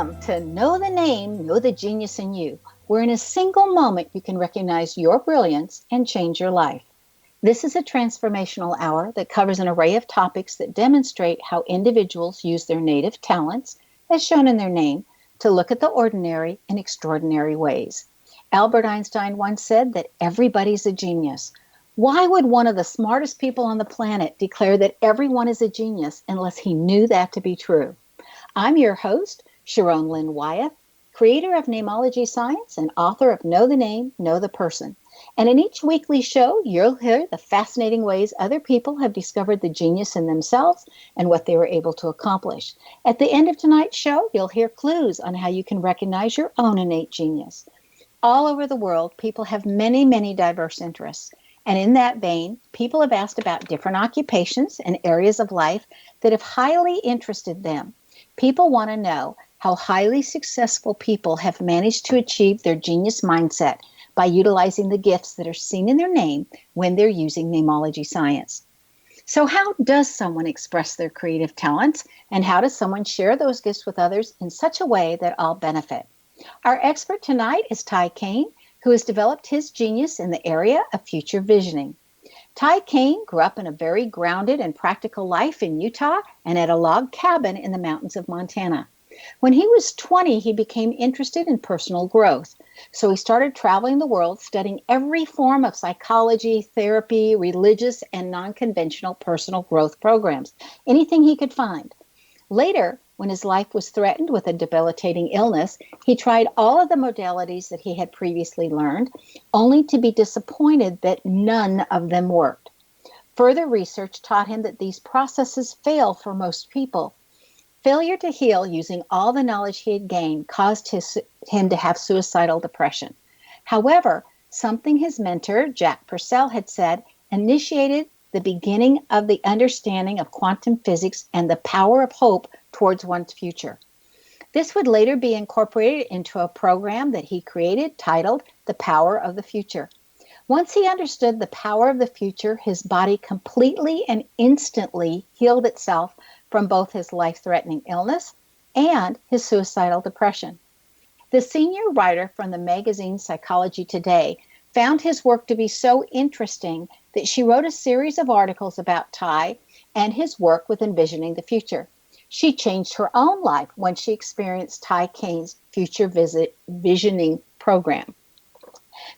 Welcome to Know the Name, Know the Genius in You, where in a single moment you can recognize your brilliance and change your life. This is a transformational hour that covers an array of topics that demonstrate how individuals use their native talents, as shown in their name, to look at the ordinary in extraordinary ways. Albert Einstein once said that everybody's a genius. Why would one of the smartest people on the planet declare that everyone is a genius unless he knew that to be true? I'm your host, Sharon Lynn Wyeth, creator of Namology Science and author of Know the Name, Know the Person. And in each weekly show, you'll hear the fascinating ways other people have discovered the genius in themselves and what they were able to accomplish. At the end of tonight's show, you'll hear clues on how you can recognize your own innate genius. All over the world, people have many, many diverse interests. And in that vein, people have asked about different occupations and areas of life that have highly interested them. People want to know how highly successful people have managed to achieve their genius mindset by utilizing the gifts that are seen in their name when they're using namology science. So how does someone express their creative talents, and how does someone share those gifts with others in such a way that all benefit? Our expert tonight is Caine, who has developed his genius in the area of future visioning. Caine grew up in a very grounded and practical life in Utah and at a log cabin in the mountains of Montana. When he was 20, he became interested in personal growth. So he started traveling the world, studying every form of psychology, therapy, religious, and non-conventional personal growth programs, anything he could find. Later, when his life was threatened with a debilitating illness, he tried all of the modalities that he had previously learned, only to be disappointed that none of them worked. Further research taught him that these processes fail for most people. Failure to heal using all the knowledge he had gained caused him to have suicidal depression. However, something his mentor, Jach Purcell, had said initiated the beginning of the understanding of quantum physics and the power of hope towards one's future. This would later be incorporated into a program that he created titled The Power of the Future. Once he understood the power of the future, his body completely and instantly healed itself from both his life-threatening illness and his suicidal depression. The senior writer from the magazine Psychology Today found his work to be so interesting that she wrote a series of articles about Ty and his work with envisioning the future. She changed her own life when she experienced Caine's future visioning program.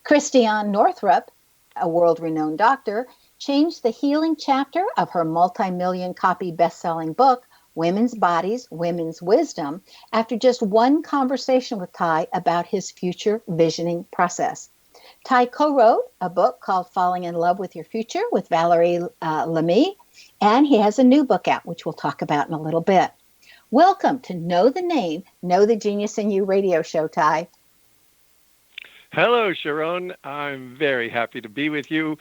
Christiane Northrup, a world-renowned doctor, changed the healing chapter of her multi-million copy best-selling book, Women's Bodies, Women's Wisdom, after just one conversation with Ty about his future visioning process. Ty co-wrote a book called Falling in Love with Your Future with Valerie Lamy, and he has a new book out, which we'll talk about in a little bit. Welcome to Know the Name, Know the Genius in You radio show, Ty. Hello, Sharon. I'm very happy to be with you,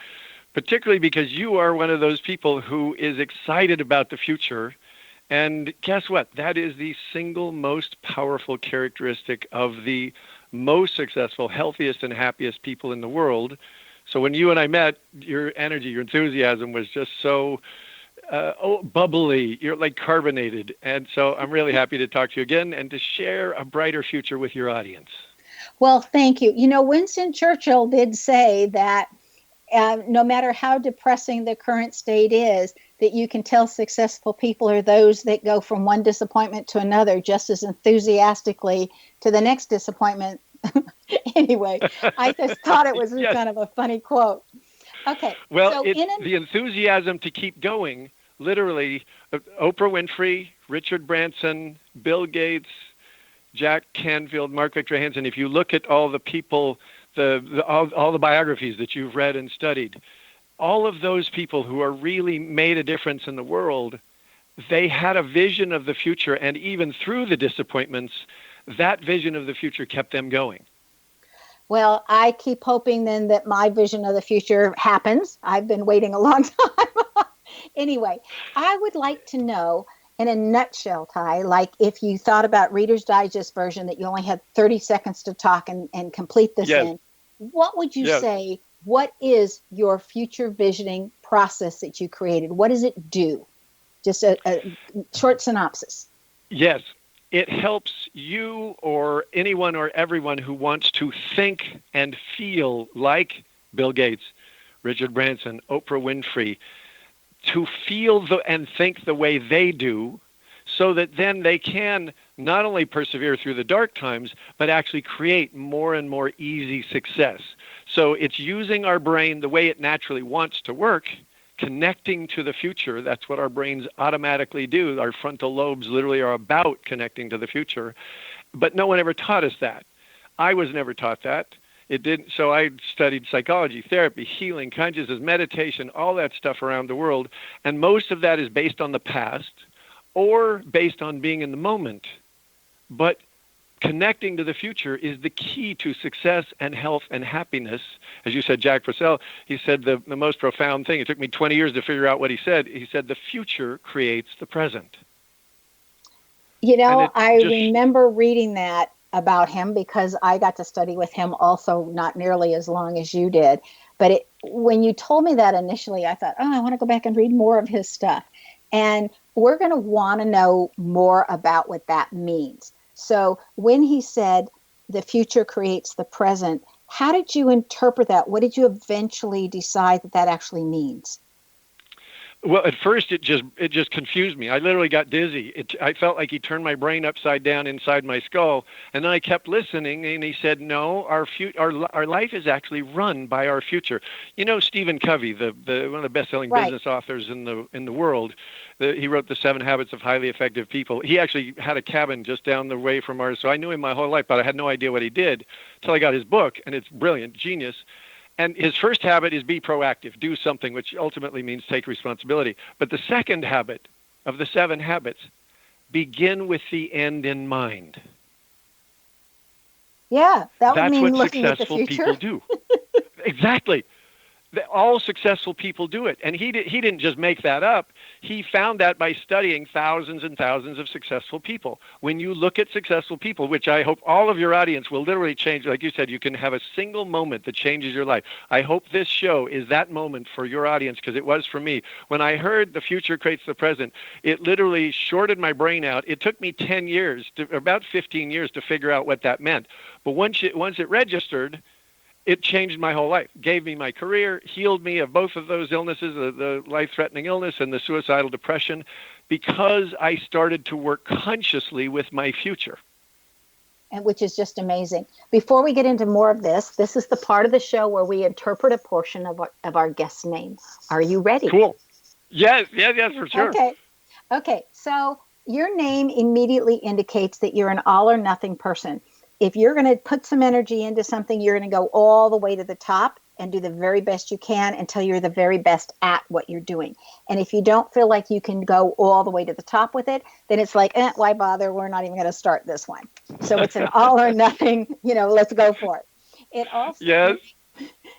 particularly because you are one of those people who is excited about the future. And guess what? That is the single most powerful characteristic of the most successful, healthiest, and happiest people in the world. So when you and I met, your energy, your enthusiasm was just so bubbly. You're like carbonated. And so I'm really happy to talk to you again and to share a brighter future with your audience. Well, thank you. You know, Winston Churchill did say that no matter how depressing the current state is, that you can tell successful people are those that go from one disappointment to another just as enthusiastically to the next disappointment. Anyway, I just thought it was Yes. kind of a funny quote. Okay. Well, so it's the enthusiasm to keep going. Literally, Oprah Winfrey, Richard Branson, Bill Gates, Jack Canfield, Mark Victor Hansen. If you look at all the people, all the biographies that you've read and studied, all of those people who are really made a difference in the world, they had a vision of the future, and even through the disappointments, that vision of the future kept them going. Well, I keep hoping then that my vision of the future happens. I've been waiting a long time. Anyway, I would like to know in a nutshell, Ty, like if you thought about Reader's Digest version that you only had 30 seconds to talk and complete this Yes. in, what would you Yes. say, what is your future visioning process that you created? What does it do? Just a short synopsis. Yes. it helps you or anyone or everyone who wants to think and feel like Bill Gates, Richard Branson, Oprah Winfrey, to feel and think the way they do, so that then they can not only persevere through the dark times, but actually create more and more easy success. So it's using our brain the way it naturally wants to work, connecting to the future. That's what our brains automatically do. Our frontal lobes literally are about connecting to the future. But no one ever taught us that. I was never taught that. It didn't. So I studied psychology, therapy, healing, consciousness, meditation, all that stuff around the world. And most of that is based on the past or based on being in the moment. But connecting to the future is the key to success and health and happiness. As you said, Jach Purcell, he said the most profound thing. It took me 20 years to figure out what he said. He said, the future creates the present. You know, I remember reading that about him because I got to study with him also, not nearly as long as you did. But when you told me that initially, I thought, I want to go back and read more of his stuff. And we're going to want to know more about what that means. So when he said the future creates the present, how did you interpret that? What did you eventually decide that actually means? Well, at first it just confused me. I literally got dizzy. I felt like he turned my brain upside down inside my skull, and then I kept listening, and he said, "No, our life is actually run by our future." You know, Stephen Covey, the one of the best-selling business authors in the world. He wrote The 7 Habits of Highly Effective People. He actually had a cabin just down the way from ours, so I knew him my whole life, but I had no idea what he did until I got his book, and it's brilliant, genius. And his first habit is be proactive, do something, which ultimately means take responsibility. But the second habit of the 7 habits, begin with the end in mind. Yeah, that would mean looking looking at the future. That's what successful people do. Exactly. All successful people do it. And he didn't just make that up. He found that by studying thousands and thousands of successful people. When you look at successful people, which I hope all of your audience will literally change, like you said, you can have a single moment that changes your life. I hope this show is that moment for your audience, because it was for me. When I heard the future creates the present, it literally shorted my brain out. It took me 10 years, about 15 years to figure out what that meant. But once it registered, it changed my whole life, gave me my career, healed me of both of those illnesses, the life-threatening illness and the suicidal depression, because I started to work consciously with my future. And which is just amazing. Before we get into more of this is the part of the show where we interpret a portion of our guest's name. Are you ready? Cool. Yes, for sure. Okay. So your name immediately indicates that you're an all or nothing person. If you're going to put some energy into something, you're going to go all the way to the top and do the very best you can until you're the very best at what you're doing. And if you don't feel like you can go all the way to the top with it, then it's like, why bother? We're not even going to start this one. So it's an all or nothing, let's go for it. It also, yes.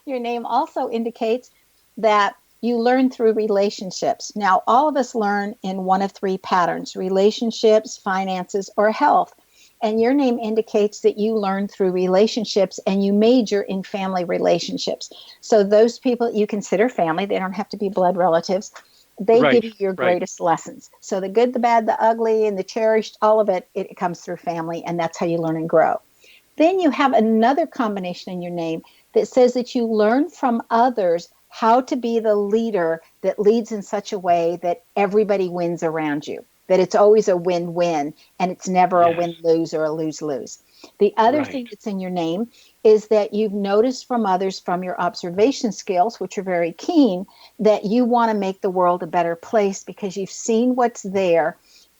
Your name also indicates that you learn through relationships. Now, all of us learn in one of 3 patterns: relationships, finances, or health. And your name indicates that you learn through relationships and you major in family relationships. So those people you consider family, they don't have to be blood relatives. They give you your greatest lessons. So the good, the bad, the ugly, and the cherished, all of it comes through family, and that's how you learn and grow. Then you have another combination in your name that says that you learn from others how to be the leader that leads in such a way that everybody wins around you. That it's always a win-win, and it's never a win-lose or a lose-lose. The other thing that's in your name is that you've noticed from others, from your observation skills, which are very keen, that you want to make the world a better place because you've seen what's there.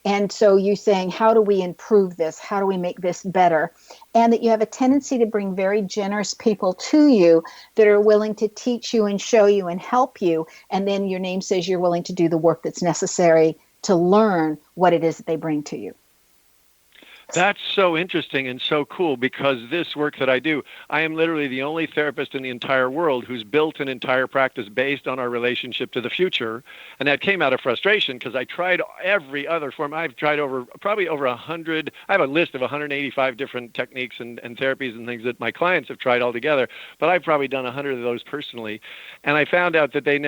And so you're saying, how do we improve this? How do we make this better? And that you have a tendency to bring very generous people to you that are willing to teach you and show you and help you. And then your name says you're willing to do the work that's necessary to learn what it is that they bring to you. That's so interesting and so cool, because this work that I do, I am literally the only therapist in the entire world who's built an entire practice based on our relationship to the future. And that came out of frustration because I tried every other form. I've tried probably over 100. I have a list of 185 different techniques and therapies and things that my clients have tried all together. But I've probably done 100 of those personally. And I found out that they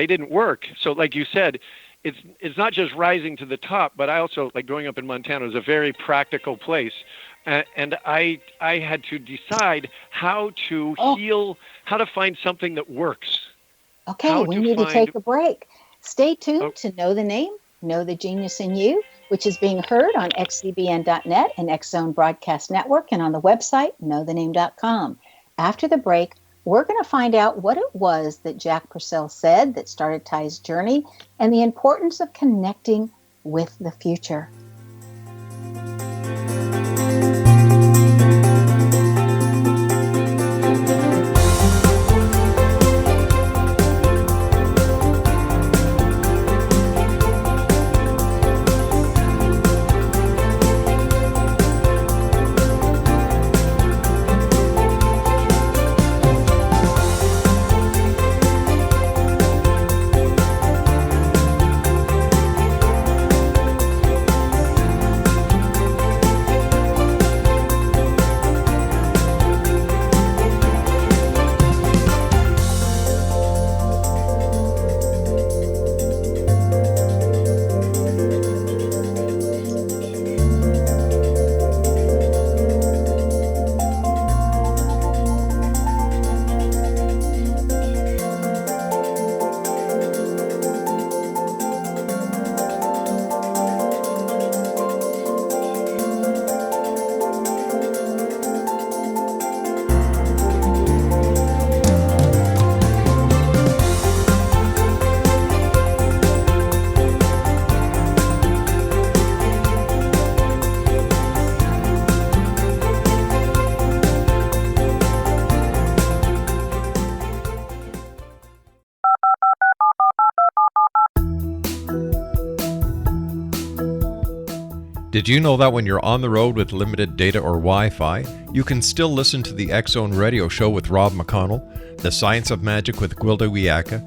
didn't work. So like you said, it's not just rising to the top, but I also, like, growing up in Montana, is a very practical place. And I had to decide how to heal, how to find something that works. Okay, we need to take a break. Stay tuned to Know the Name, Know the Genius in You, which is being heard on xzbn.net and X Zone Broadcast Network and on the website knowthename.com. After the break, we're going to find out what it was that Jach Purcell said that started Ty's journey and the importance of connecting with the future. Did you know that when you're on the road with limited data or Wi-Fi, you can still listen to the X Zone Radio Show with Rob McConnell, The Science of Magic with Gwilda Wiyaka,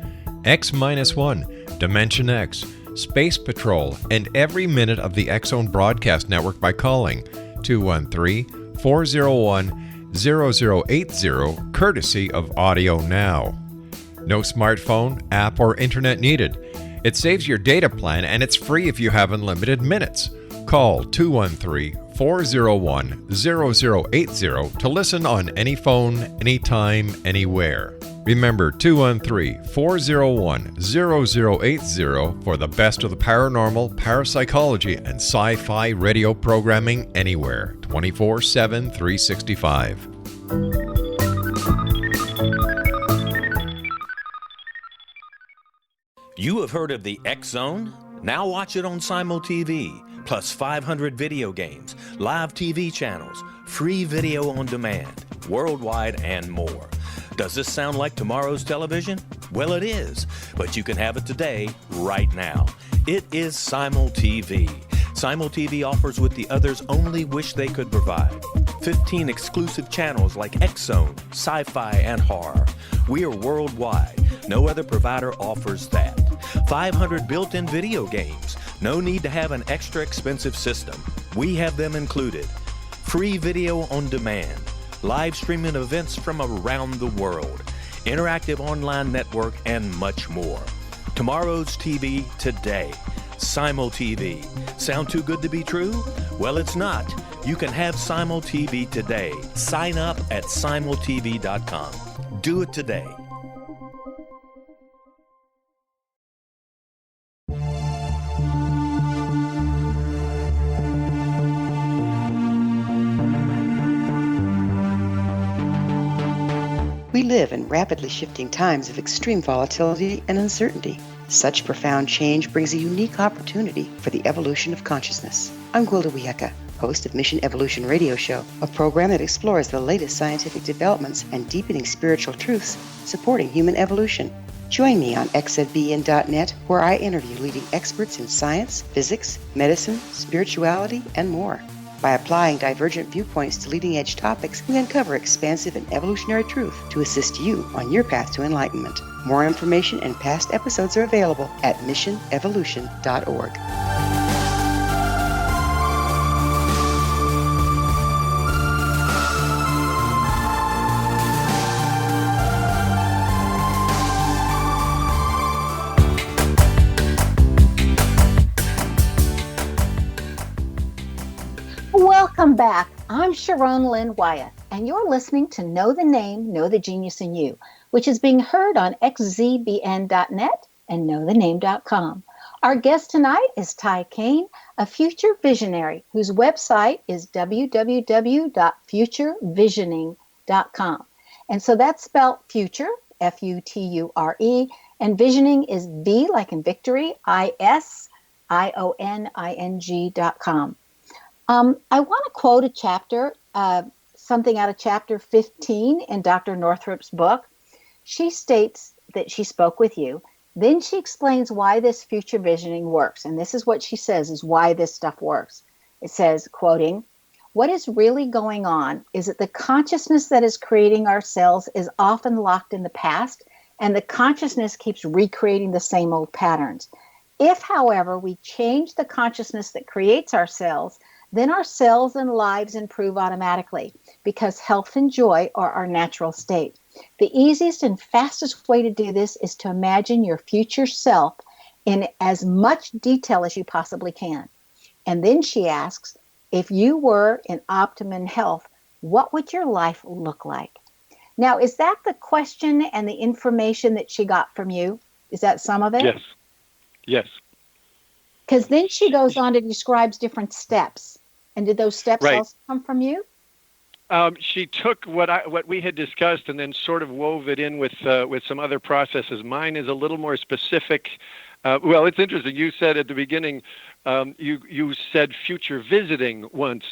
X-1, Dimension X, Space Patrol, and every minute of the X Zone Broadcast Network by calling 213-401-0080, courtesy of Audio Now. No smartphone, app, or internet needed. It saves your data plan and it's free if you have unlimited minutes. Call 213-401-0080 to listen on any phone, anytime, anywhere. Remember 213-401-0080 for the best of the paranormal, parapsychology, and sci-fi radio programming anywhere, 24/7, 365. You have heard of the X Zone? Now watch it on Simul TV. Plus 500 video games, live TV channels, free video on demand, worldwide, and more. Does this sound like tomorrow's television? Well, it is, but you can have it today, right now. It is Simul TV. Simul TV offers what the others only wish they could provide. 15 exclusive channels like X Zone, sci-fi, and horror. We are worldwide. No other provider offers that. 500 built-in video games. No need to have an extra expensive system. We have them included. Free video on demand. Live streaming events from around the world. Interactive online network and much more. Tomorrow's TV today. Simul TV. Sound too good to be true? Well, it's not. You can have Simul TV today. Sign up at simultv.com. Do it today. We live in rapidly shifting times of extreme volatility and uncertainty. Such profound change brings a unique opportunity for the evolution of consciousness. I'm Gwilda Wiyaka, host of Mission Evolution Radio Show, a program that explores the latest scientific developments and deepening spiritual truths supporting human evolution. Join me on xzbn.net, where I interview leading experts in science, physics, medicine, spirituality, and more. By applying divergent viewpoints to leading-edge topics, we uncover expansive and evolutionary truth to assist you on your path to enlightenment. More information and past episodes are available at missionevolution.org. Welcome back. I'm Sharon Lynn Wyeth, and you're listening to Know the Name, Know the Genius in You, which is being heard on xzbn.net and knowthename.com. Our guest tonight is Caine, a future visionary whose website is www.futurevisioning.com. And so that's spelled future, Future, and visioning is V like in victory, ISIONING.com. I want to quote a chapter, something out of chapter 15 in Dr. Northrup's book. She states that she spoke with you. Then she explains why this future visioning works. And this is what she says is why this stuff works. It says, quoting, "What is really going on is that the consciousness that is creating ourselves is often locked in the past, and the consciousness keeps recreating the same old patterns. If, however, we change the consciousness that creates ourselves, then our cells and lives improve automatically because health and joy are our natural state. The easiest and fastest way to do this is to imagine your future self in as much detail as you possibly can." And then she asks, if you were in optimum health, what would your life look like? Now, is that the question and the information that she got from you? Is that some of it? Yes. Yes. Because then she goes on to describe different steps. And did those steps Right. also come from you? She took what we had discussed and then sort of wove it in with some other processes. Mine is a little more specific. Well, it's interesting. You said at the beginning, you said future visiting once,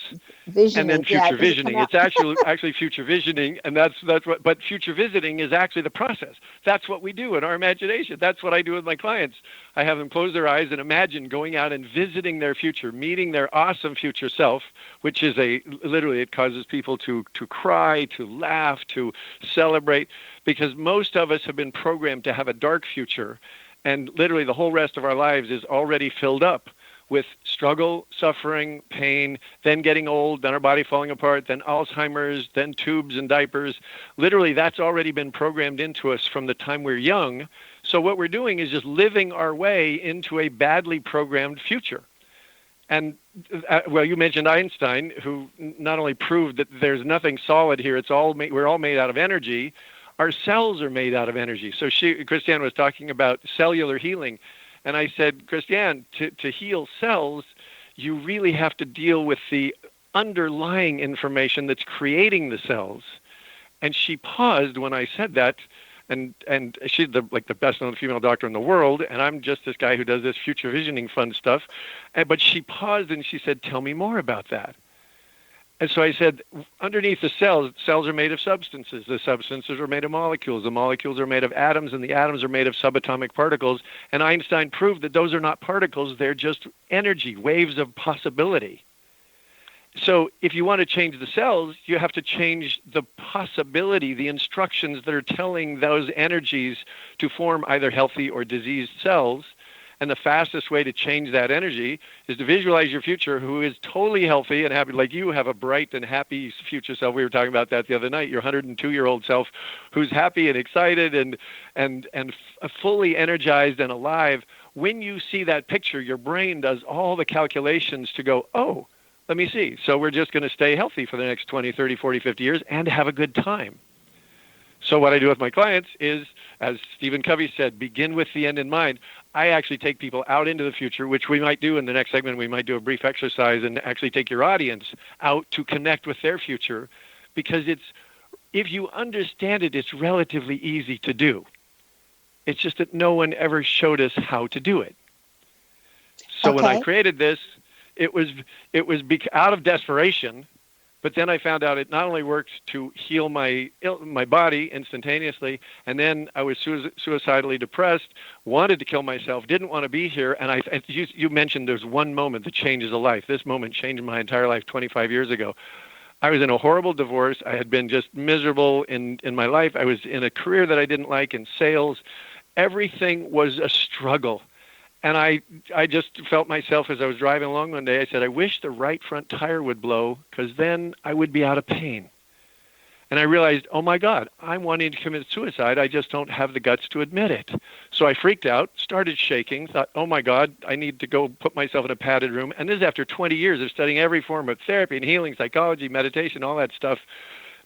Visioning, and then future yeah, visioning. It's actually future visioning, and that's what. But future visiting is actually the process. That's what we do in our imagination. That's what I do with my clients. I have them close their eyes and imagine going out and visiting their future, meeting their awesome future self, which is literally it causes people to cry, to laugh, to celebrate, because most of us have been programmed to have a dark future. And literally the whole rest of our lives is already filled up with struggle, suffering, pain, then getting old, then our body falling apart, then Alzheimer's, then tubes and diapers. Literally, that's already been programmed into us from the time we're young. So what we're doing is just living our way into a badly programmed future. And, well, you mentioned Einstein, who not only proved that there's nothing solid here, we're all made out of energy. Our cells are made out of energy. So Christiane was talking about cellular healing. And I said, Christiane, to heal cells, you really have to deal with the underlying information that's creating the cells. And she paused when I said that. And she's the best known female doctor in the world. And I'm just this guy who does this future visioning fun stuff. But she paused and she said, tell me more about that. And so I said, underneath the cells are made of substances. The substances are made of molecules. The molecules are made of atoms, and the atoms are made of subatomic particles. And Einstein proved that those are not particles. They're just energy, waves of possibility. So if you want to change the cells, you have to change the possibility, the instructions that are telling those energies to form either healthy or diseased cells. And the fastest way to change that energy is to visualize your future who is totally healthy and happy, like you have a bright and happy future self. We were talking about that the other night, your 102-year-old self who's happy and excited and fully energized and alive. When you see that picture, your brain does all the calculations to go, oh, let me see. So we're just going to stay healthy for the next 20, 30, 40, 50 years and have a good time. So what I do with my clients is, as Stephen Covey said, begin with the end in mind. I actually take people out into the future, which we might do in the next segment. We might do a brief exercise and actually take your audience out to connect with their future, because if you understand it, it's relatively easy to do. It's just that no one ever showed us how to do it. So When I created this, it was out of desperation. But then I found out it not only worked to heal my body instantaneously, and then I was suicidally depressed, wanted to kill myself, didn't want to be here. And you mentioned there's one moment that changes a life. This moment changed my entire life 25 years ago. I was in a horrible divorce. I had been just miserable in my life. I was in a career that I didn't like in sales. Everything was a struggle. And I just felt myself as I was driving along one day, I said, I wish the right front tire would blow, because then I would be out of pain. And I realized, oh my God, I'm wanting to commit suicide. I just don't have the guts to admit it. So So I freaked out, started shaking, thought, oh my God, I need to go put myself in a padded room. And this is after 20 years of studying every form of therapy and healing, psychology, meditation, all that stuff.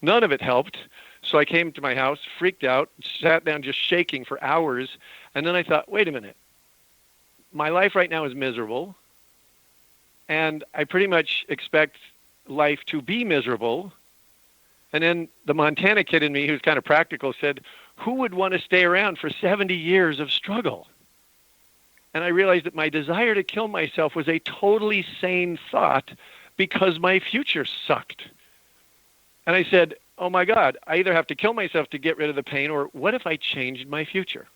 None of it helped. So I came to my house, freaked out, sat down just shaking for hours. And then I thought, wait a minute. My life right now is miserable. And I pretty much expect life to be miserable. And then the Montana kid in me, who's kind of practical, said, who would want to stay around for 70 years of struggle? And I realized that my desire to kill myself was a totally sane thought because my future sucked. And I said, oh my God, I either have to kill myself to get rid of the pain, or what if I changed my future?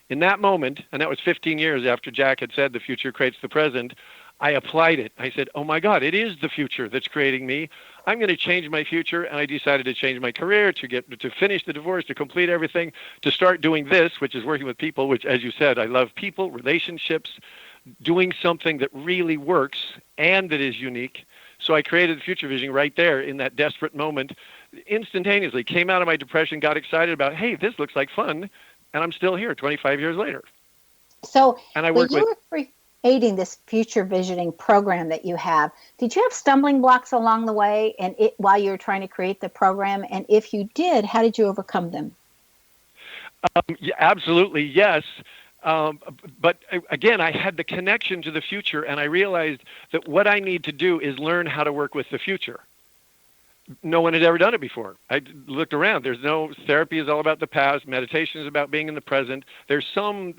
In that moment, and that was 15 years after Jach had said the future creates the present, I applied it. I said, oh my God, it is the future that's creating me. I'm going to change my future. And I decided to change my career, to finish the divorce, to complete everything, to start doing this, which is working with people, which, as you said, I love people, relationships, doing something that really works and that is unique. So I created Future Vision right there in that desperate moment, instantaneously came out of my depression, got excited about, hey, this looks like fun. And I'm still here 25 years later. So and I when work you were creating this future visioning program that you have, did you have stumbling blocks along the way and while you were trying to create the program? And if you did, how did you overcome them? Yeah, absolutely, yes. But again, I had the connection to the future, and I realized that what I need to do is learn how to work with the future. No one had ever done it before. I looked around. There's no therapy is all about the past. Meditation is about being in the present. There's some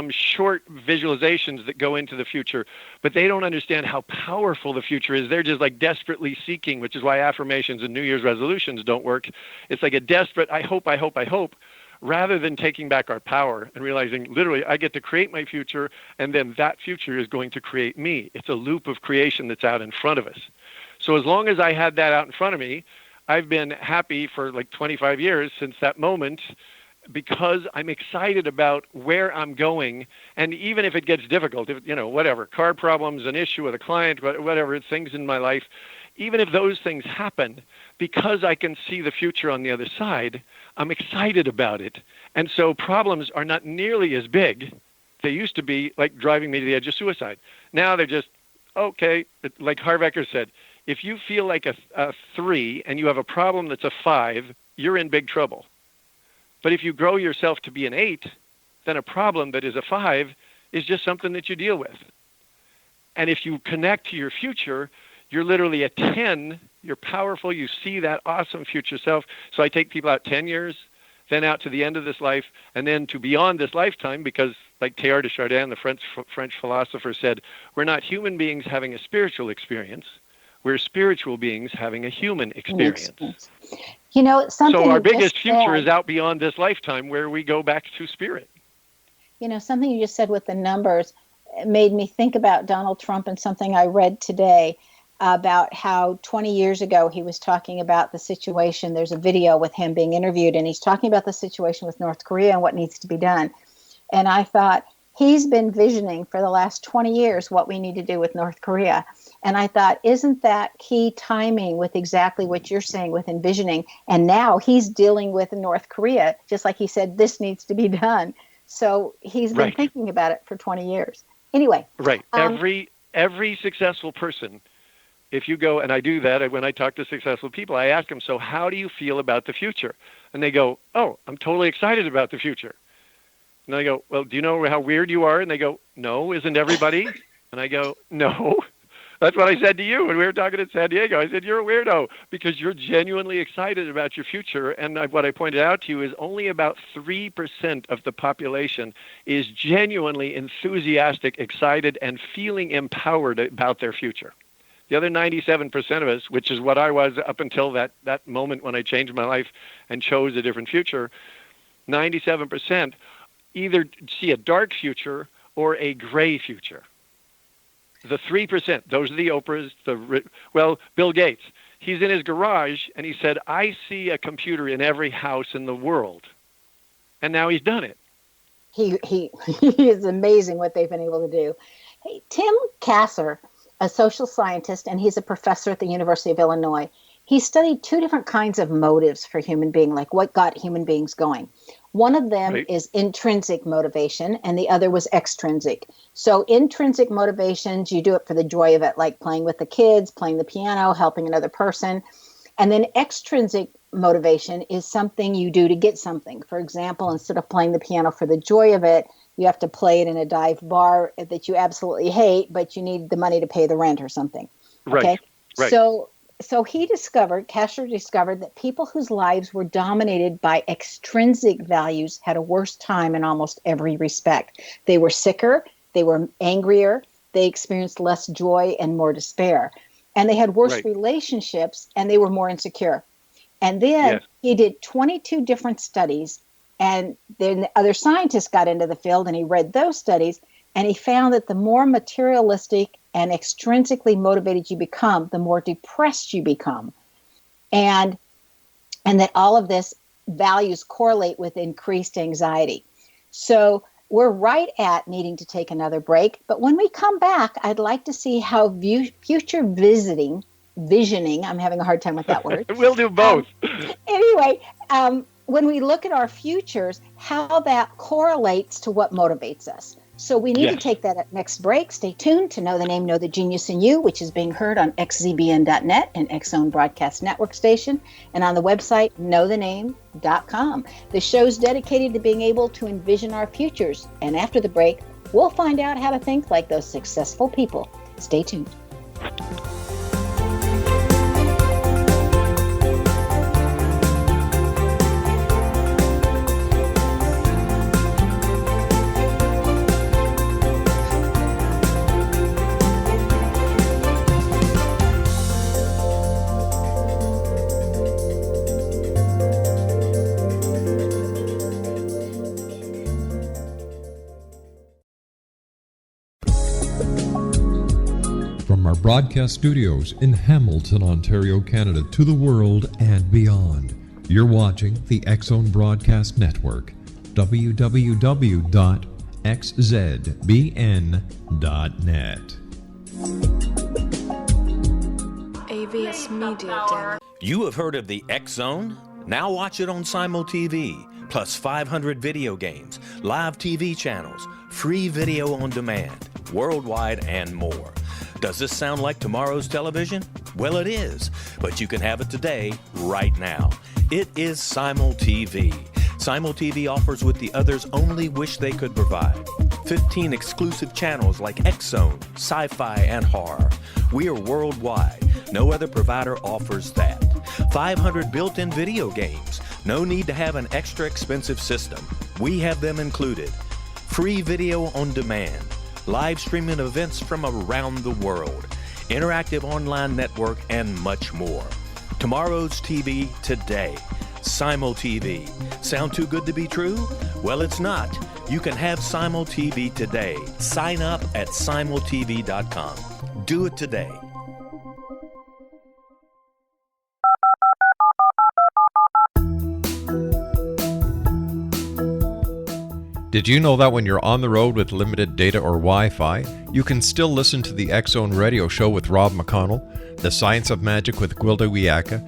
short visualizations that go into the future, but they don't understand how powerful the future is. They're just like desperately seeking, which is why affirmations and New Year's resolutions don't work. It's like a desperate, I hope, rather than taking back our power and realizing literally I get to create my future, and then that future is going to create me. It's a loop of creation that's out in front of us. So as long as I had that out in front of me, I've been happy for like 25 years since that moment, because I'm excited about where I'm going. And even if it gets difficult, if, whatever, car problems, an issue with a client, whatever, things in my life, even if those things happen, because I can see the future on the other side, I'm excited about it. And so problems are not nearly as big. They used to be like driving me to the edge of suicide. Now they're just, okay, like Harv Eker said, if you feel like a 3 and you have a problem that's a 5, you're in big trouble. But if you grow yourself to be an 8, then a problem that is a 5 is just something that you deal with. And if you connect to your future, you're literally a 10. You're powerful. You see that awesome future self. So I take people out 10 years, then out to the end of this life, and then to beyond this lifetime, because like Teilhard de Chardin, the French philosopher, said, we're not human beings having a spiritual experience. We're spiritual beings having a human experience. Something so our biggest future is out beyond this lifetime, where we go back to spirit. Something you just said with the numbers made me think about Donald Trump and something I read today about how 20 years ago he was talking about the situation. There's a video with him being interviewed, and he's talking about the situation with North Korea and what needs to be done. And I thought, he's been visioning for the last 20 years what we need to do with North Korea. And I thought, isn't that key timing with exactly what you're saying with envisioning? And now he's dealing with North Korea, just like he said, this needs to be done. So he's been thinking about it for 20 years. Anyway. Right. Every successful person, if you go, and I do that when I talk to successful people, I ask them, so how do you feel about the future? And they go, oh, I'm totally excited about the future. And I go, well, do you know how weird you are? And they go, no, isn't everybody? And I go, no. That's what I said to you when we were talking in San Diego. I said, you're a weirdo because you're genuinely excited about your future. And what I pointed out to you is only about 3% of the population is genuinely enthusiastic, excited, and feeling empowered about their future. The other 97% of us, which is what I was up until that moment when I changed my life and chose a different future, 97% either see a dark future or a gray future. The 3%, those are the Oprahs, Bill Gates, he's in his garage and he said, I see a computer in every house in the world. And now he's done it. He is amazing what they've been able to do. Hey, Tim Kasser, a social scientist, and he's a professor at the University of Illinois. he studied two different kinds of motives for human being, like what got human beings going. One of them Right. is intrinsic motivation, and the other was extrinsic. So intrinsic motivations, you do it for the joy of it, like playing with the kids, playing the piano, helping another person. And then extrinsic motivation is something you do to get something. For example, instead of playing the piano for the joy of it, you have to play it in a dive bar that you absolutely hate, but you need the money to pay the rent or something. Right. Okay. Right. So Castro discovered that people whose lives were dominated by extrinsic values had a worse time in almost every respect. They were sicker, they were angrier, they experienced less joy and more despair. And they had worse Right. relationships, and they were more insecure. And then Yes. he did 22 different studies, and then other scientists got into the field, and he read those studies, and he found that the more materialistic and extrinsically motivated you become, the more depressed you become. And that all of this values correlate with increased anxiety. So we're right at needing to take another break. But when we come back, I'd like to see how future visioning, I'm having a hard time with that word. We'll do both. Anyway, when we look at our futures, how that correlates to what motivates us. So we need to Yes. take that at next break. Stay tuned to Know the Name, Know the Genius in You, which is being heard on xzbn.net, an X-Zone Broadcast Network station, and on the website knowthename.com. The show's dedicated to being able to envision our futures. And after the break, we'll find out how to think like those successful people. Stay tuned. From our broadcast studios in Hamilton, Ontario, Canada, to the world and beyond, you're watching the X-Zone Broadcast Network, www.xzbn.net. AVS Media Den. You have heard of the X-Zone? Now watch it on Simul TV, plus 500 video games, live TV channels, free video on demand, worldwide and more. Does this sound like tomorrow's television? Well, it is, but you can have it today, right now. It is Simul TV. Simul TV offers what the others only wish they could provide. 15 exclusive channels like X-Zone, sci-fi, and horror. We are worldwide. No other provider offers that. 500 built-in video games. No need to have an extra expensive system. We have them included. Free video on demand. Live streaming events from around the world. Interactive online network, and much more. Tomorrow's TV today. Simul TV. Sound too good to be true? Well, it's not. You can have Simul TV today. Sign up at simultv.com. Do it today. Did you know that when you're on the road with limited data or Wi-Fi, you can still listen to the X-Zone Radio Show with Rob McConnell, The Science of Magic with Gwilda Wiyaka,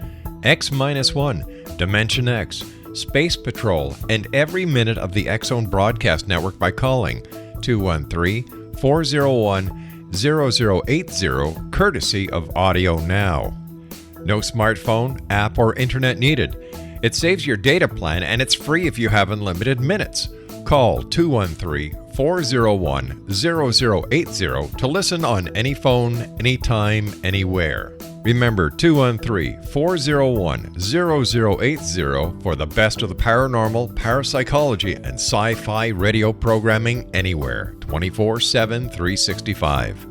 X-1, Dimension X, Space Patrol, and every minute of the X-Zone Broadcast Network by calling 213-401-0080, courtesy of Audio Now. No smartphone, app, or internet needed. It saves your data plan, and it's free if you have unlimited minutes. Call 213-401-0080 to listen on any phone, anytime, anywhere. Remember 213-401-0080 for the best of the paranormal, parapsychology, and sci-fi radio programming anywhere, 24/7, 365.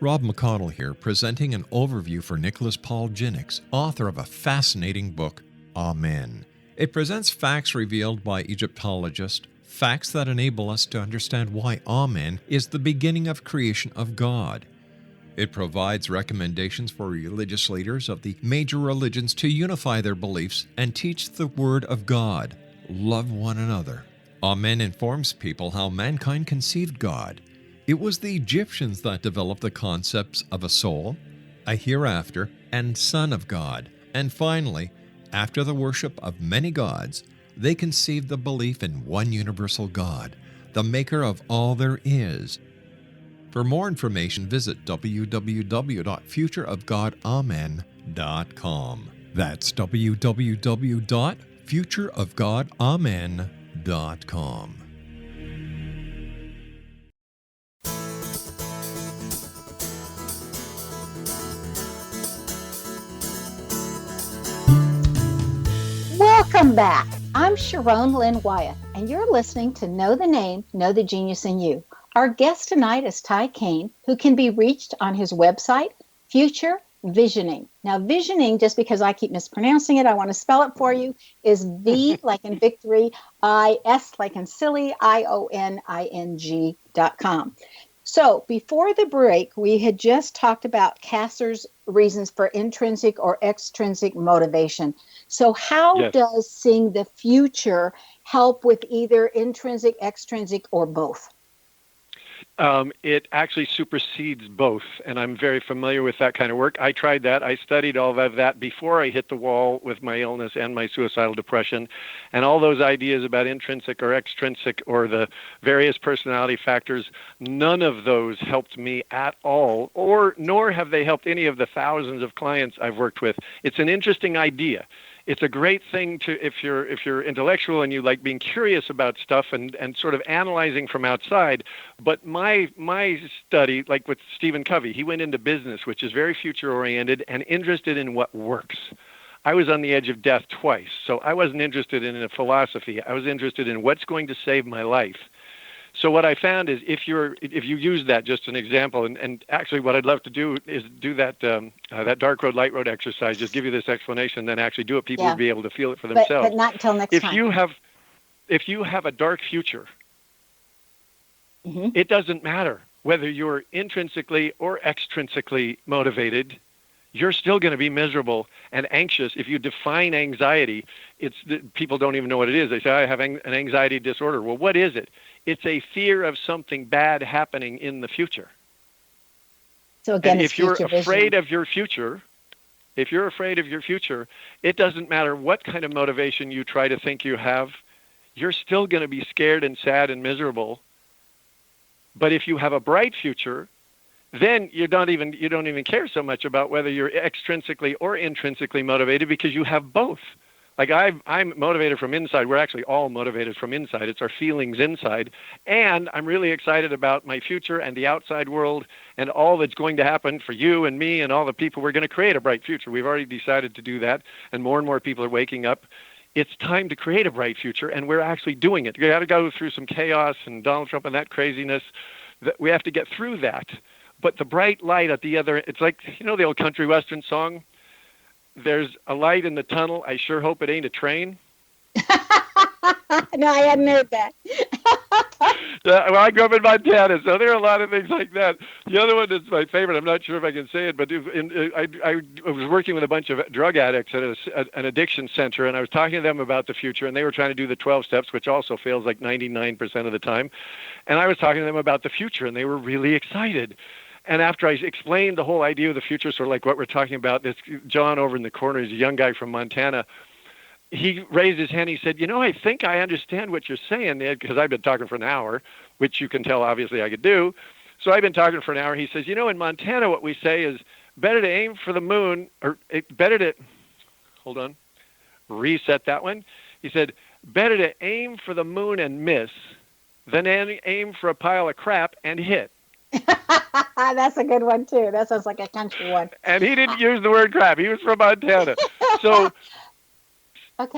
Rob McConnell here, presenting an overview for Nicholas Paul Jennings, author of a fascinating book, Amen. It presents facts revealed by Egyptologists, facts that enable us to understand why Amen is the beginning of creation of God. It provides recommendations for religious leaders of the major religions to unify their beliefs and teach the Word of God. Love one another. Amen informs people how mankind conceived God. It was the Egyptians that developed the concepts of a soul, a hereafter, and Son of God. And finally, after the worship of many gods, they conceived the belief in one universal God, the maker of all there is. For more information, visit www.futureofgodamen.com. That's www.futureofgodamen.com. Welcome back. I'm Sharon Lynn Wyeth, and you're listening to Know the Name, Know the Genius in You. Our guest tonight is Caine, who can be reached on his website, Future Visioning. Now, visioning, just because I keep mispronouncing it, I want to spell it for you, is V like in victory, I-S like in silly, IONING.com. So before the break, we had just talked about Kasser's reasons for intrinsic or extrinsic motivation. So how does seeing the future help with either intrinsic, extrinsic, or both? It actually supersedes both, and I'm very familiar with that kind of work. I tried that. I studied all of that before I hit the wall with my illness and my suicidal depression, and all those ideas about intrinsic or extrinsic or the various personality factors, none of those helped me at all, nor have they helped any of the thousands of clients I've worked with. It's an interesting idea. It's a great thing to if you're intellectual and you like being curious about stuff and sort of analyzing from outside. But my study, like with Stephen Covey, he went into business, which is very future oriented and interested in what works. I was on the edge of death twice, so I wasn't interested in a philosophy. I was interested in what's going to save my life. So what I found is if you use that, just an example, and actually what I'd love to do is do that dark road, light road exercise, just give you this explanation, and then actually do it. People would be able to feel it for themselves. But not until next time. If you have a dark future, it doesn't matter whether you're intrinsically or extrinsically motivated. You're still going to be miserable and anxious. If you define anxiety, people don't even know what it is. They say, I have an anxiety disorder. Well, what is it? It's a fear of something bad happening in the future. So again, if you're afraid of your future, it doesn't matter what kind of motivation you try to think you have, you're still going to be scared and sad and miserable. But if you have a bright future, then you don't even care so much about whether you're extrinsically or intrinsically motivated because you have both. Like I'm motivated from inside. We're actually all motivated from inside. It's our feelings inside. And I'm really excited about my future and the outside world and all that's going to happen for you and me and all the people. We're going to create a bright future. We've already decided to do that. And more people are waking up. It's time to create a bright future. And we're actually doing it. We got to go through some chaos and Donald Trump and that craziness. We have to get through that. But the bright light at the other, it's like, the old country western song? There's a light in the tunnel. I sure hope it ain't a train. No, I hadn't heard that. Well, I grew up in Montana, so there are a lot of things like that. The other one that's my favorite, I'm not sure if I can say it, but I was working with a bunch of drug addicts at an addiction center, and I was talking to them about the future, and they were trying to do the 12 steps, which also fails like 99% of the time. And I was talking to them about the future, and they were really excited. And after I explained the whole idea of the future, sort of like what we're talking about, this John over in the corner, he's a young guy from Montana. He raised his hand. He said, I think I understand what you're saying, because I've been talking for an hour, which you can tell obviously I could do. So I've been talking for an hour. He says, in Montana, what we say is better to aim for the moon, reset that one. He said, better to aim for the moon and miss than aim for a pile of crap and hit. That's a good one, too. That sounds like a country one. And he didn't use the word crap. He was from Montana. So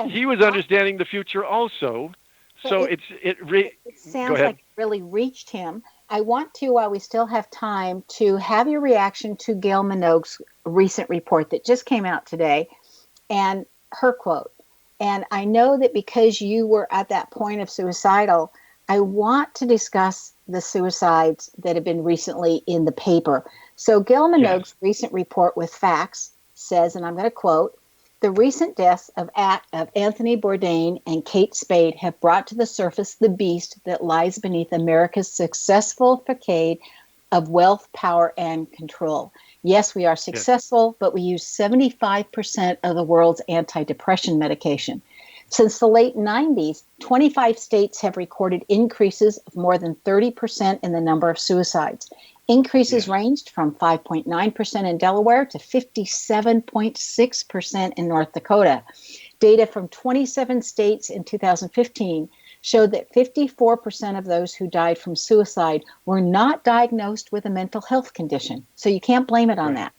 he was understanding the future also. So it sounds like it really reached him. I want to, while we still have time, to have your reaction to Gail Minogue's recent report that just came out today and her quote. And I know that because you were at that point of suicidal, I want to discuss the suicides that have been recently in the paper. So Gail Minogue's recent report with facts says, and I'm going to quote, The recent deaths of Anthony Bourdain and Kate Spade have brought to the surface the beast that lies beneath America's successful facade of wealth, power, and control. Yes, we are successful, but we use 75% of the world's antidepressant medication. Since the late 90s, 25 states have recorded increases of more than 30% in the number of suicides. Increases ranged from 5.9% in Delaware to 57.6% in North Dakota. Data from 27 states in 2015 showed that 54% of those who died from suicide were not diagnosed with a mental health condition. So you can't blame it on that.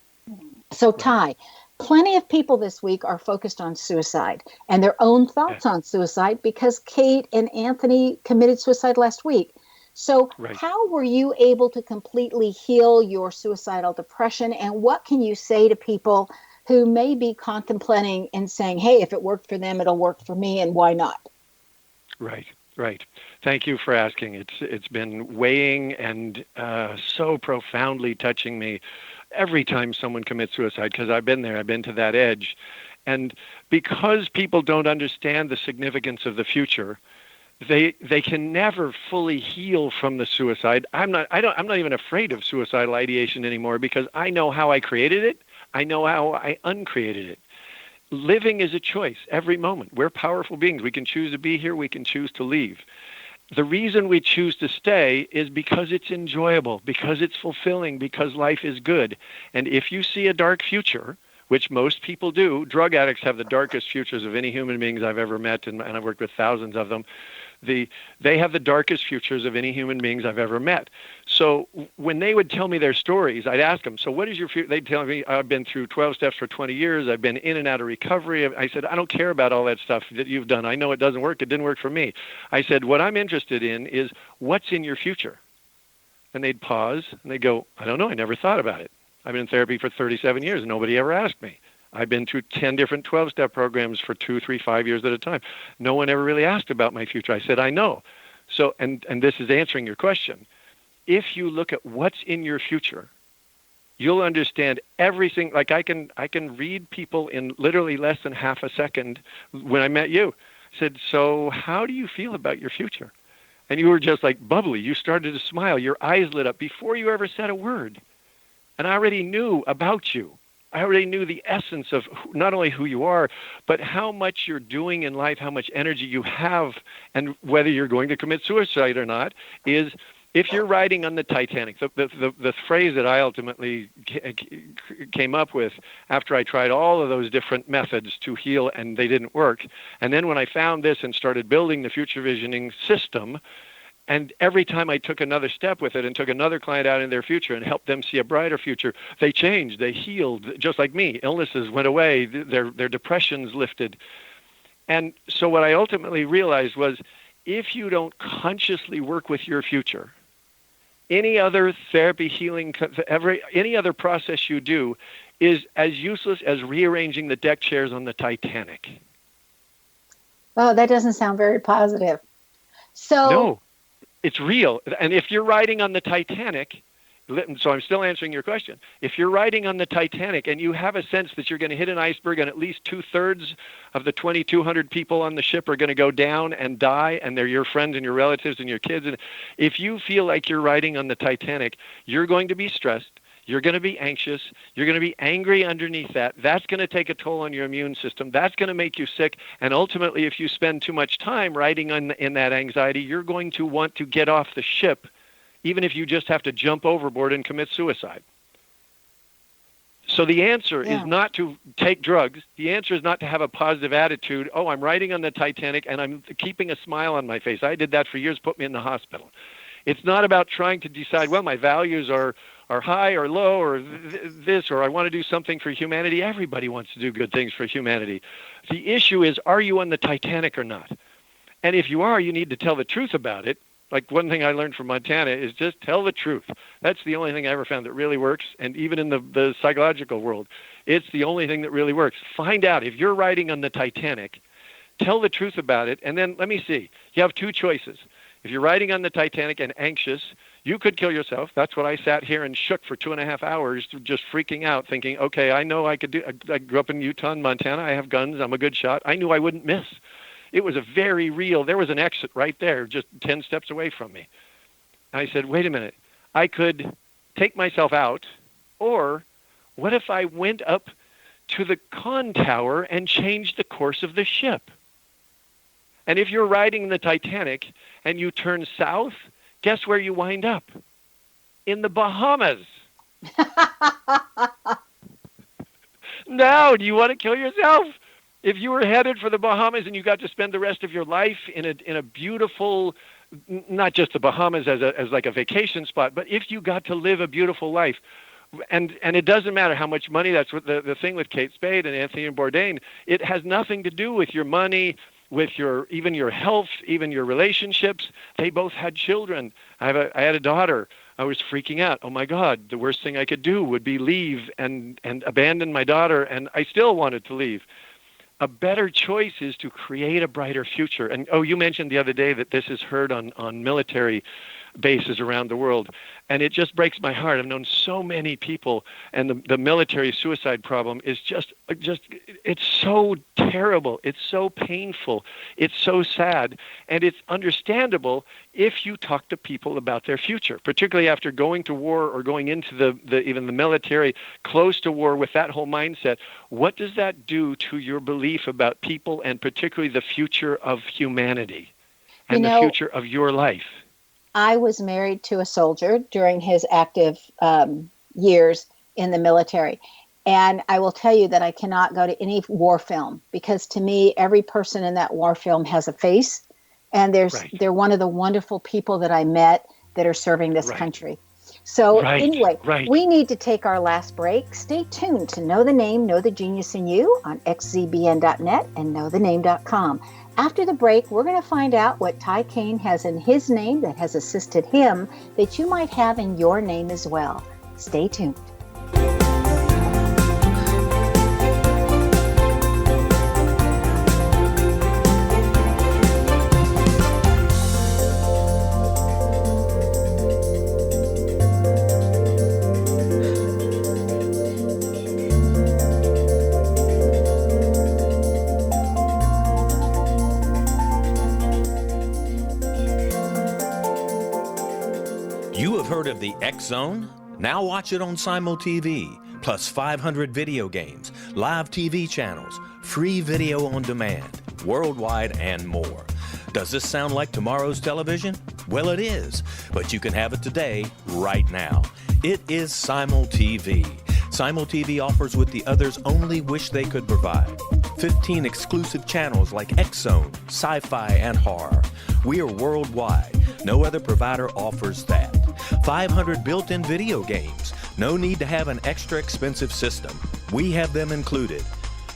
So, Ty, plenty of people this week are focused on suicide and their own thoughts on suicide because Kate and Anthony committed suicide last week. So how were you able to completely heal your suicidal depression? And what can you say to people who may be contemplating and saying, hey, if it worked for them, it'll work for me, and why not? Right. Thank you for asking. It's been weighing and so profoundly touching me every time someone commits suicide, because I've been there. I've been to that edge. And because people don't understand the significance of the future, they can never fully heal from the suicide. I'm not even afraid of suicidal ideation anymore because I know how I created it. I know how I uncreated it. Living is a choice every moment. We're powerful beings. We can choose to be here. We can choose to leave. The reason we choose to stay is because it's enjoyable, because it's fulfilling, because life is good. And if you see a dark future, which most people do, drug addicts have the darkest futures of any human beings I've ever met, and I've worked with thousands of them. They have the darkest futures of any human beings I've ever met. So when they would tell me their stories, I'd ask them, so what is your future? They'd tell me, I've been through 12 steps for 20 years. I've been in and out of recovery. I said, I don't care about all that stuff that you've done. I know it doesn't work. It didn't work for me. I said, what I'm interested in is what's in your future? And they'd pause and they'd go, I don't know. I never thought about it. I've been in therapy for 37 years. And nobody ever asked me. I've been through 10 different 12-step programs for 2, 3, 5 years at a time. No one ever really asked about my future. I said, I know. So, and this is answering your question. If you look at what's in your future, you'll understand everything. Like I can read people in literally less than half a second. When I met you, I said, so how do you feel about your future? And you were just like bubbly. You started to smile. Your eyes lit up before you ever said a word. And I already knew about you. I already knew the essence of not only who you are, but how much you're doing in life, how much energy you have, and whether you're going to commit suicide or not is if you're riding on the Titanic. The phrase that I ultimately came up with after I tried all of those different methods to heal and they didn't work. And then when I found this and started building the future visioning system, and every time I took another step with it and took another client out in their future and helped them see a brighter future, they changed, they healed, just like me. Illnesses went away, their depressions lifted. And so what I ultimately realized was if you don't consciously work with your future, any other therapy, healing, any other process you do is as useless as rearranging the deck chairs on the Titanic. Oh, that doesn't sound very positive. So no. It's real. And if you're riding on the Titanic, so I'm still answering your question. If you're riding on the Titanic and you have a sense that you're going to hit an iceberg and at least 2/3 of the 2,200 people on the ship are going to go down and die, and they're your friends and your relatives and your kids, and if you feel like you're riding on the Titanic, you're going to be stressed. You're going to be anxious. You're going to be angry underneath that. That's going to take a toll on your immune system. That's going to make you sick. And ultimately, if you spend too much time riding in that anxiety, you're going to want to get off the ship, even if you just have to jump overboard and commit suicide. So the answer is not to take drugs. The answer is not to have a positive attitude. Oh, I'm riding on the Titanic and I'm keeping a smile on my face. I did that for years, put me in the hospital. It's not about trying to decide, well, my values are high or low or this, or I want to do something for humanity. Everybody wants to do good things for humanity. The issue is, are you on the Titanic or not? And if you are, you need to tell the truth about it. Like one thing I learned from Montana is just tell the truth. That's the only thing I ever found that really works. And even in the psychological world, it's the only thing that really works. Find out if you're riding on the Titanic, tell the truth about it. And then let me see, you have two choices. If you're riding on the Titanic and anxious, You could kill yourself. That's what I sat here and shook for 2.5 hours, just freaking out, thinking, okay, I know I could do. I grew up in Utah and Montana. I have guns. I'm a good shot. I knew I wouldn't miss. It was a very real. There was an exit right there, just 10 steps away from me. I said, wait a minute. I could take myself out, or what if I went up to the con tower and changed the course of the ship? And if you're riding the Titanic and you turn south, guess where you wind up? In the Bahamas. Now, do you want to kill yourself? If you were headed for the Bahamas and you got to spend the rest of your life in a beautiful, not just the Bahamas as like a vacation spot, but if you got to live a beautiful life, and it doesn't matter how much money, that's what the thing with Kate Spade and Anthony Bourdain, it has nothing to do with your money, with even your health, even your relationships. They both had children. I had a daughter. I was freaking out. Oh my God, the worst thing I could do would be leave and abandon my daughter, and I still wanted to leave. A better choice is to create a brighter future. And you mentioned the other day that this is heard on military bases around the world. And it just breaks my heart. I've known so many people, and the military suicide problem is just it's so terrible. It's so painful. It's so sad. And it's understandable if you talk to people about their future, particularly after going to war or going into even the military, close to war with that whole mindset. What does that do to your belief about people, and particularly the future of humanity and the future of your life? I was married to a soldier during his active years in the military. And I will tell you that I cannot go to any war film, because to me, every person in that war film has a face. And they're one of the wonderful people that I met that are serving this country. So anyway, we need to take our last break. Stay tuned to Know the Name, Know the Genius in You on xzbn.net and knowthename.com. After the break, we're going to find out what Caine has in his name that has assisted him that you might have in your name as well. Stay tuned. Heard of the X Zone? Now watch it on Simul TV, plus 500 video games, live TV channels, free video on demand, worldwide, and more. Does this sound like tomorrow's television? Well, it is, but you can have it today, right now. It is Simul TV. Simul TV offers what the others only wish they could provide. 15 exclusive channels like X Zone, sci-fi, and horror. We are worldwide. No other provider offers that. 500 built-in video games. No need to have an extra expensive system. We have them included.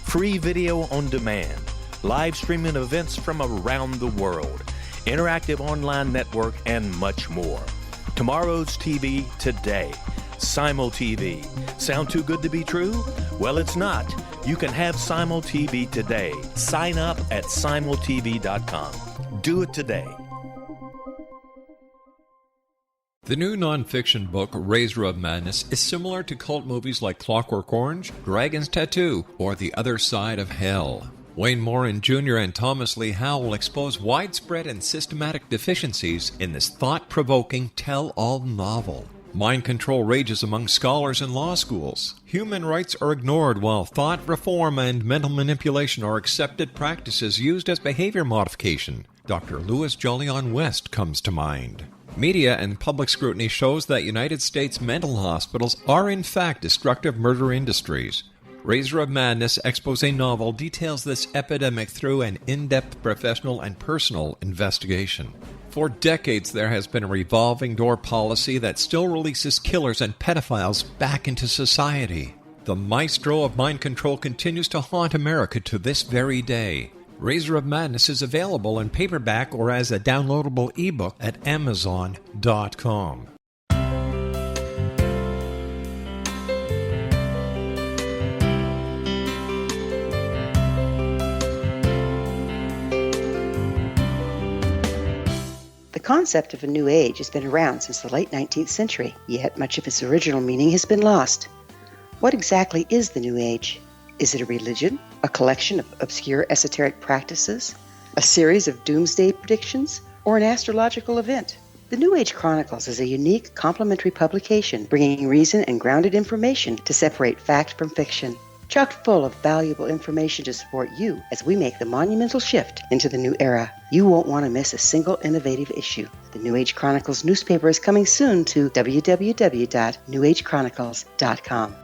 Free video on demand. Live streaming events from around the world. Interactive online network, and much more. Tomorrow's TV today. Simul TV. Sound too good to be true? Well, it's not. You can have Simul TV today. Sign up at simultv.com. Do it today. The new nonfiction book, Razor of Madness, is similar to cult movies like Clockwork Orange, Dragon's Tattoo, or The Other Side of Hell. Wayne Morin Jr. and Thomas Lee Howell will expose widespread and systematic deficiencies in this thought-provoking tell-all novel. Mind control rages among scholars in law schools. Human rights are ignored while thought reform and mental manipulation are accepted practices used as behavior modification. Dr. Louis Jolyon West comes to mind. Media and public scrutiny shows that United States mental hospitals are in fact destructive murder industries. Razor of Madness expose novel details this epidemic through an in-depth professional and personal investigation. For decades, there has been a revolving door policy that still releases killers and pedophiles back into society. The maestro of mind control continues to haunt America to this very day. Razor of Madness is available in paperback or as a downloadable ebook at Amazon.com. The concept of a new age has been around since the late 19th century, yet much of its original meaning has been lost. What exactly is the new age? Is it a religion, a collection of obscure esoteric practices, a series of doomsday predictions, or an astrological event? The New Age Chronicles is a unique complementary publication bringing reason and grounded information to separate fact from fiction. Chock full of valuable information to support you as we make the monumental shift into the new era. You won't want to miss a single innovative issue. The New Age Chronicles newspaper is coming soon to www.newagechronicles.com.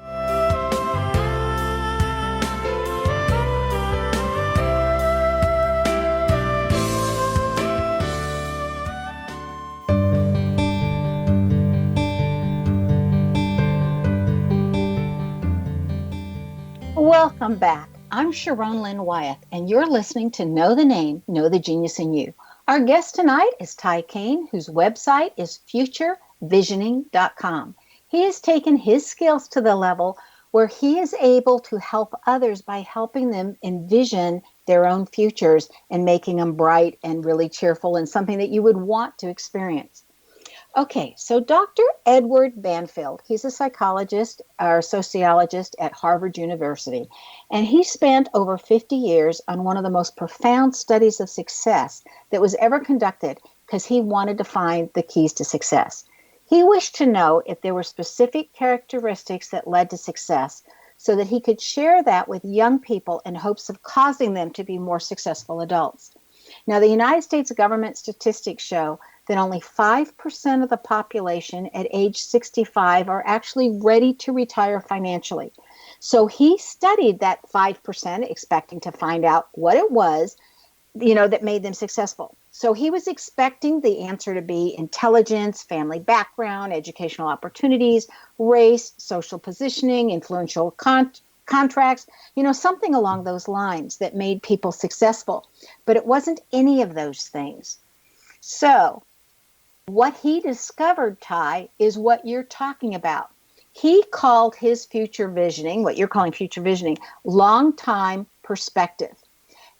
Welcome back. I'm Sharon Lynn Wyeth, and you're listening to Know the Name, Know the Genius in You. Our guest tonight is Caine, whose website is futurevisioning.com. He has taken his skills to the level where he is able to help others by helping them envision their own futures and making them bright and really cheerful and something that you would want to experience. Okay, so Dr. Edward Banfield, he's a psychologist or sociologist at Harvard University, and he spent over 50 years on one of the most profound studies of success that was ever conducted because he wanted to find the keys to success. He wished to know if there were specific characteristics that led to success so that he could share that with young people in hopes of causing them to be more successful adults. Now, the United States government statistics show that only 5% of the population at age 65 are actually ready to retire financially. So he studied that 5%, expecting to find out what it was, that made them successful. So he was expecting the answer to be intelligence, family background, educational opportunities, race, social positioning, influential contracts, something along those lines that made people successful. But it wasn't any of those things. So what he discovered, Ty, is what you're talking about. He called his future visioning, what you're calling future visioning, long-time perspective.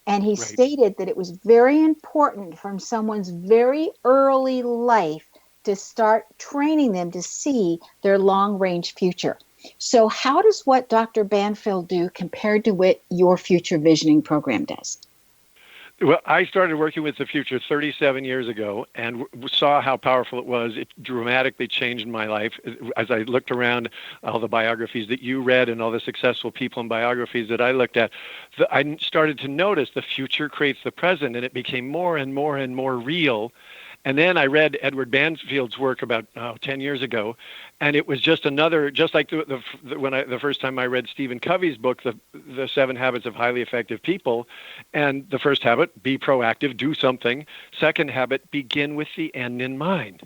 And he stated that it was very important from someone's very early life to start training them to see their long-range future. So how does what Dr. Banfield do compared to what your future visioning program does? Well, I started working with the future 37 years ago and saw how powerful it was. It dramatically changed my life. As I looked around all the biographies that you read and all the successful people and biographies that I looked at, I started to notice the future creates the present, and it became more and more and more real. And then I read Edward Banfield's work about 10 years ago, and it was just another, just like the first time I read Stephen Covey's book, the 7 Habits of Highly Effective People. And the first habit, be proactive, do something. Second habit, begin with the end in mind.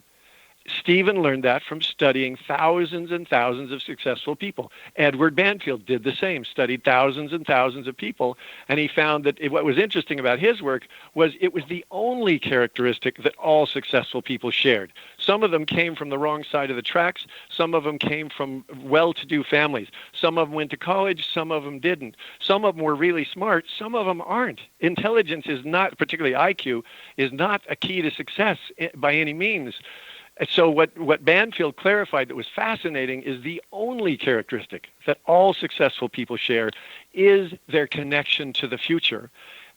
Stephen learned that from studying thousands and thousands of successful people. Edward Banfield did the same, studied thousands and thousands of people, and he found that what was interesting about his work was it was the only characteristic that all successful people shared. Some of them came from the wrong side of the tracks. Some of them came from well-to-do families. Some of them went to college. Some of them didn't. Some of them were really smart. Some of them aren't. Intelligence is not, particularly IQ, is not a key to success by any means. So what Banfield clarified that was fascinating is the only characteristic that all successful people share is their connection to the future.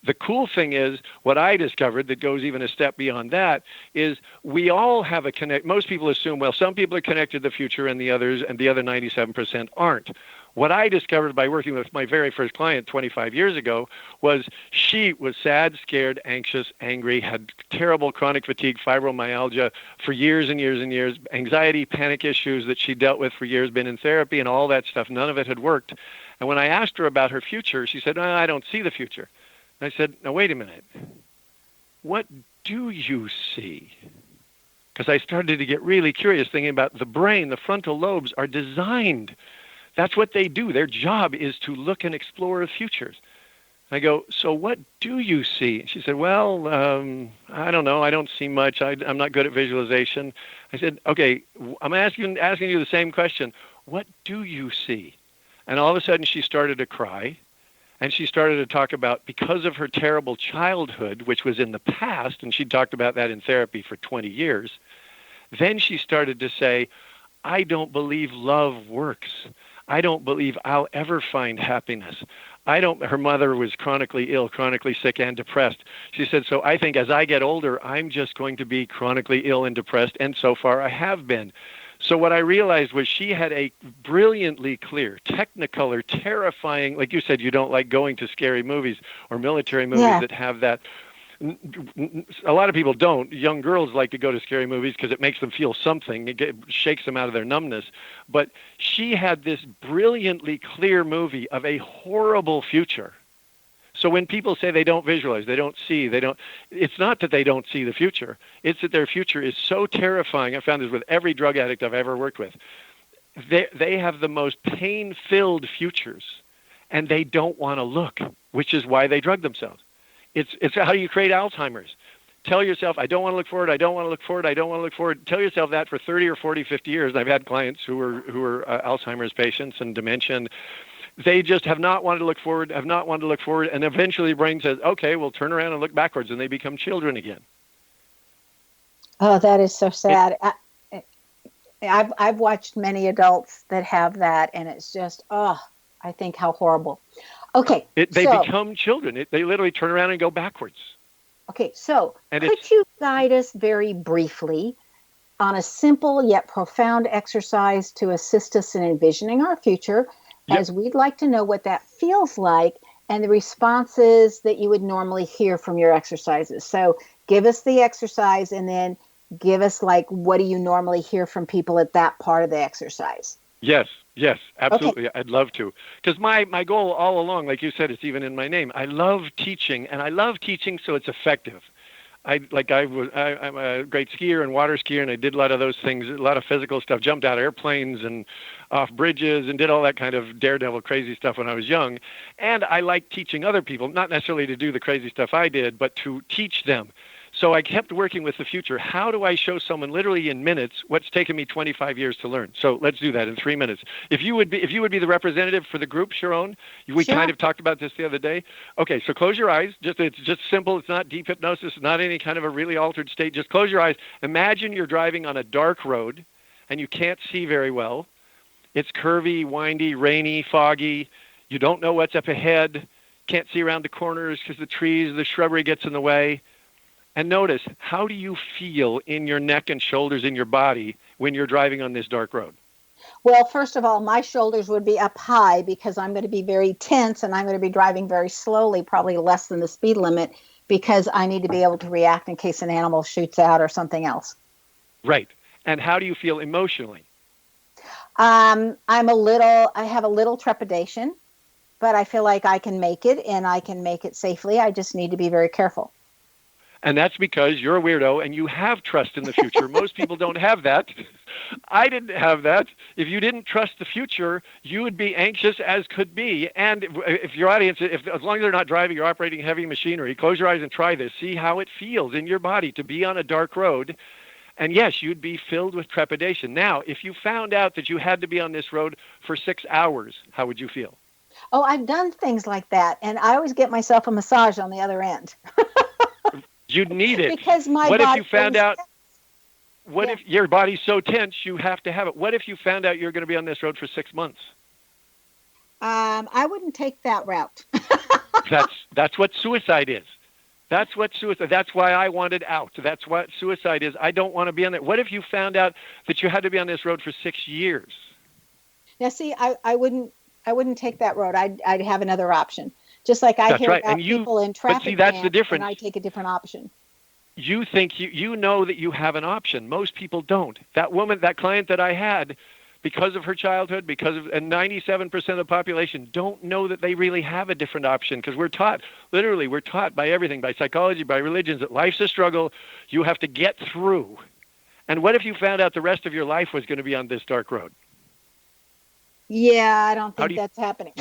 The cool thing is, what I discovered that goes even a step beyond that is we all have a connect. Most people assume, well, some people are connected to the future and the other 97% aren't. What I discovered by working with my very first client 25 years ago was she was sad, scared, anxious, angry, had terrible chronic fatigue, fibromyalgia for years and years and years, anxiety, panic issues that she dealt with for years, been in therapy and all that stuff. None of it had worked. And when I asked her about her future, she said, I don't see the future. And I said, now, wait a minute. What do you see? Because I started to get really curious, thinking about the brain. The frontal lobes are designed. That's what they do. Their job is to look and explore futures. I go, so what do you see? She said, well, I don't know. I don't see much. I'm not good at visualization. I said, okay, I'm asking you the same question. What do you see? And all of a sudden she started to cry. And she started to talk about, because of her terrible childhood, which was in the past, and she talked about that in therapy for 20 years, then she started to say, I don't believe love works. I don't believe I'll ever find happiness. Her mother was chronically ill, chronically sick and depressed. She said, so I think as I get older, I'm just going to be chronically ill and depressed, and so far I have been. So what I realized was she had a brilliantly clear, technicolor, terrifying, like you said, you don't like going to scary movies or military movies that have that. A lot of people don't. Young girls like to go to scary movies because it makes them feel something. It shakes them out of their numbness. But she had this brilliantly clear movie of a horrible future. So when people say they don't visualize, they don't see, it's not that they don't see the future. It's that their future is so terrifying. I found this with every drug addict I've ever worked with. They have the most pain-filled futures, and they don't want to look, which is why they drug themselves. It's how do you create Alzheimer's? Tell yourself, I don't want to look forward, I don't want to look forward, I don't want to look forward. Tell yourself that for 30 or 40, 50 years. And I've had clients who are Alzheimer's patients and dementia. And they just have not wanted to look forward, and eventually the brain says, okay, we'll turn around and look backwards, and they become children again. Oh, that is so sad. I've watched many adults that have that, and it's just, I think how horrible. Okay. They become children. They literally turn around and go backwards. Okay, so could you guide us very briefly on a simple yet profound exercise to assist us in envisioning our future, as we'd like to know what that feels like and the responses that you would normally hear from your exercises. So give us the exercise and then give us, what do you normally hear from people at that part of the exercise? Yes, absolutely. Okay. I'd love to. Because my goal all along, like you said, it's even in my name. I love teaching, and I love teaching so it's effective. I'm a great skier and water skier, and I did a lot of those things, a lot of physical stuff, jumped out of airplanes and off bridges and did all that kind of daredevil crazy stuff when I was young. And I like teaching other people, not necessarily to do the crazy stuff I did, but to teach them. So I kept working with the future. How do I show someone literally in minutes what's taken me 25 years to learn? So let's do that in 3 minutes. If you would be the representative for the group, Sharon, we kind of talked about this the other day. Okay, so close your eyes. It's just simple. It's not deep hypnosis. It's not any kind of a really altered state. Just close your eyes. Imagine you're driving on a dark road and you can't see very well. It's curvy, windy, rainy, foggy. You don't know what's up ahead. Can't see around the corners because the shrubbery gets in the way. And notice, how do you feel in your neck and shoulders in your body when you're driving on this dark road? Well, first of all, my shoulders would be up high because I'm going to be very tense and I'm going to be driving very slowly, probably less than the speed limit, because I need to be able to react in case an animal shoots out or something else. Right. And how do you feel emotionally? I have a little trepidation, but I feel like I can make it and I can make it safely. I just need to be very careful. And that's because you're a weirdo and you have trust in the future. Most people don't have that. I didn't have that. If you didn't trust the future, you would be anxious as could be. And if your audience, as long as they're not driving or operating heavy machinery, close your eyes and try this. See how it feels in your body to be on a dark road. And yes, you'd be filled with trepidation. Now, if you found out that you had to be on this road for 6 hours, how would you feel? Oh, I've done things like that. And I always get myself a massage on the other end. You'd need it. Because what if you found out? What if your body's so tense you have to have it? What if you found out you're going to be on this road for 6 months? I wouldn't take that route. That's what suicide is. That's what suicide. That's why I wanted out. That's what suicide is. I don't want to be on it. What if you found out that you had to be on this road for 6 years? Now, see, I wouldn't take that road. I'd have another option. Just like I hear about people in traffic, but see, that's the difference. And I take a different option. You think you know that you have an option. Most people don't. That client that I had, because of her childhood, and 97% of the population don't know that they really have a different option, because we're taught by everything, by psychology, by religions, that life's a struggle. You have to get through. And what if you found out the rest of your life was going to be on this dark road? Yeah, I don't think that's happening.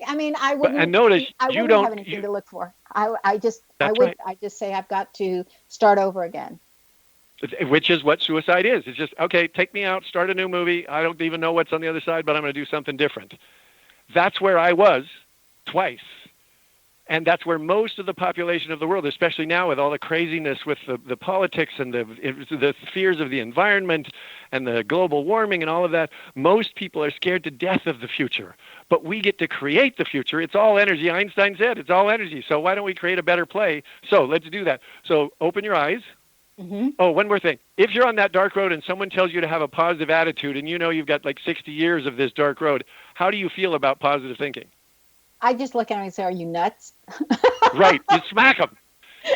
I mean, I wouldn't. And notice, I wouldn't have anything to look for. I just say I've got to start over again. Which is what suicide is. It's just, okay, take me out, start a new movie. I don't even know what's on the other side, but I'm going to do something different. That's where I was twice. And that's where most of the population of the world, especially now with all the craziness with the politics and the fears of the environment and the global warming and all of that, most people are scared to death of the future. But we get to create the future. It's all energy. Einstein said it's all energy. So why don't we create a better play? So let's do that. So open your eyes. Mm-hmm. Oh, one more thing. If you're on that dark road and someone tells you to have a positive attitude and you know you've got like 60 years of this dark road, how do you feel about positive thinking? I just look at him and say, are you nuts? Right. You smack them.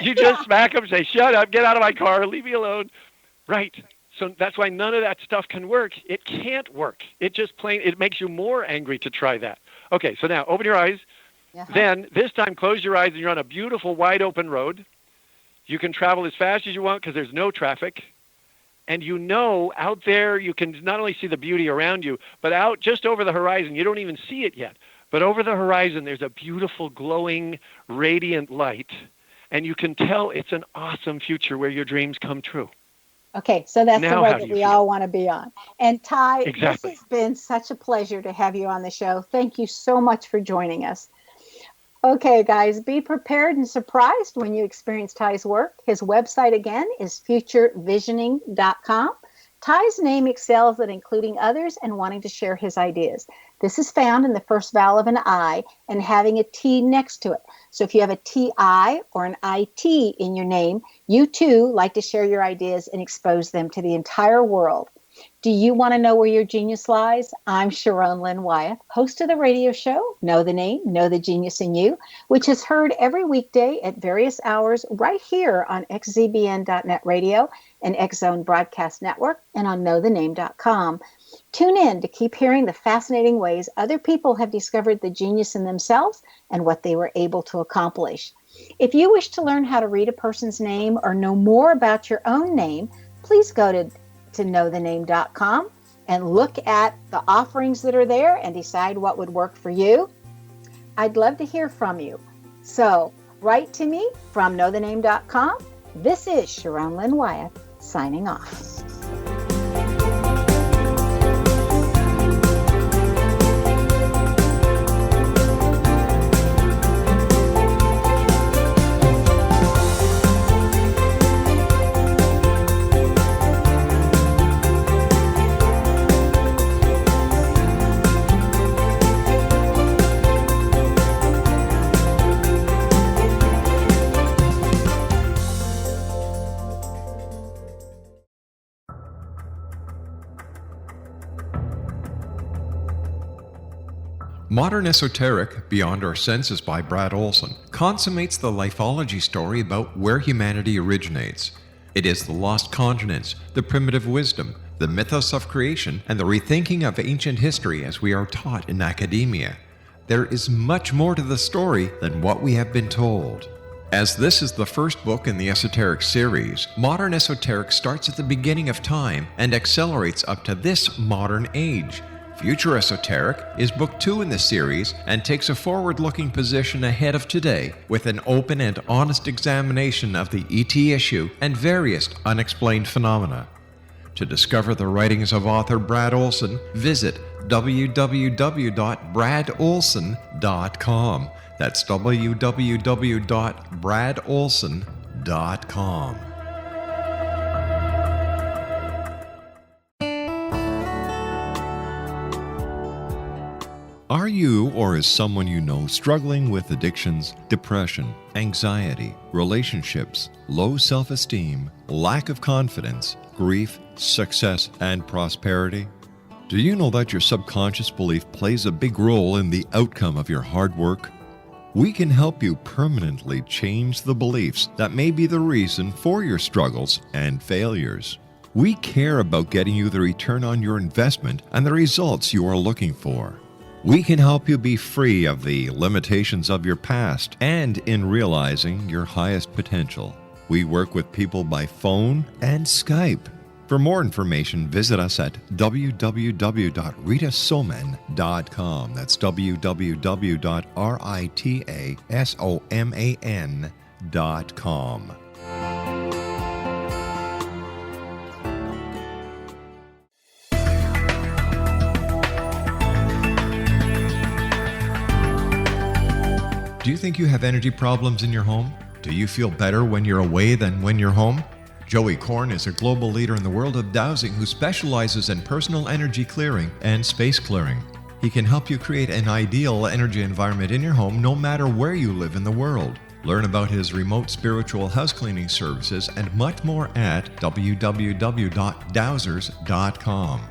You just smack them, say, shut up, get out of my car, leave me alone. Right. So that's why none of that stuff can work. It can't work. It makes you more angry to try that. Okay, so now open your eyes. Uh-huh. Then this time close your eyes and you're on a beautiful wide open road. You can travel as fast as you want because there's no traffic. And you know out there you can not only see the beauty around you, but out just over the horizon, you don't even see it yet. But over the horizon, there's a beautiful, glowing, radiant light. And you can tell it's an awesome future where your dreams come true. Okay, so that's now, the road that we all want to be on. And Ty, exactly. This has been such a pleasure to have you on the show. Thank you so much for joining us. Okay, guys, be prepared and surprised when you experience Ty's work. His website, again, is futurevisioning.com. Ty's name excels at including others and wanting to share his ideas. This is found in the first vowel of an I and having a T next to it. So if you have a TI or an IT in your name, you too like to share your ideas and expose them to the entire world. Do you want to know where your genius lies? I'm Sharon Lynn Wyeth, host of the radio show, Know the Name, Know the Genius in You, which is heard every weekday at various hours right here on xzbn.net radio and X Zone Broadcast Network and on knowthename.com. Tune in to keep hearing the fascinating ways other people have discovered the genius in themselves and what they were able to accomplish. If you wish to learn how to read a person's name or know more about your own name, please go to knowthename.com and look at the offerings that are there and decide what would work for you. I'd love to hear from you. So write to me from knowthename.com. This is Sharon Lynn Wyeth signing off. Modern Esoteric, Beyond Our Senses by Brad Olson, consummates the lifology story about where humanity originates. It is the lost continents, the primitive wisdom, the mythos of creation, and the rethinking of ancient history as we are taught in academia. There is much more to the story than what we have been told. As this is the first book in the Esoteric series, Modern Esoteric starts at the beginning of time and accelerates up to this modern age. Future Esoteric is book 2 in the series and takes a forward-looking position ahead of today with an open and honest examination of the ET issue and various unexplained phenomena. To discover the writings of author Brad Olson, visit www.bradolson.com. That's www.bradolson.com. Are you or is someone you know struggling with addictions, depression, anxiety, relationships, low self-esteem, lack of confidence, grief, success, and prosperity? Do you know that your subconscious belief plays a big role in the outcome of your hard work? We can help you permanently change the beliefs that may be the reason for your struggles and failures. We care about getting you the return on your investment and the results you are looking for. We can help you be free of the limitations of your past and in realizing your highest potential. We work with people by phone and Skype. For more information, visit us at www.ritasoman.com. That's www.ritasoman.com. Do you think you have energy problems in your home? Do you feel better when you're away than when you're home? Joey Korn is a global leader in the world of dowsing who specializes in personal energy clearing and space clearing. He can help you create an ideal energy environment in your home no matter where you live in the world. Learn about his remote spiritual house cleaning services and much more at www.dowsers.com.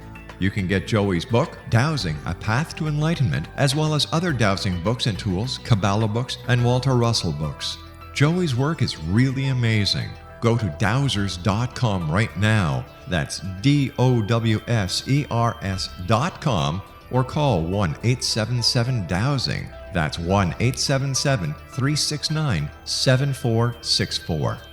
You can get Joey's book, Dowsing, A Path to Enlightenment, as well as other dowsing books and tools, Kabbalah books, and Walter Russell books. Joey's work is really amazing. Go to dowsers.com right now. That's DOWSERS.com or call 1-877-DOWSING. That's 1-877-369-7464.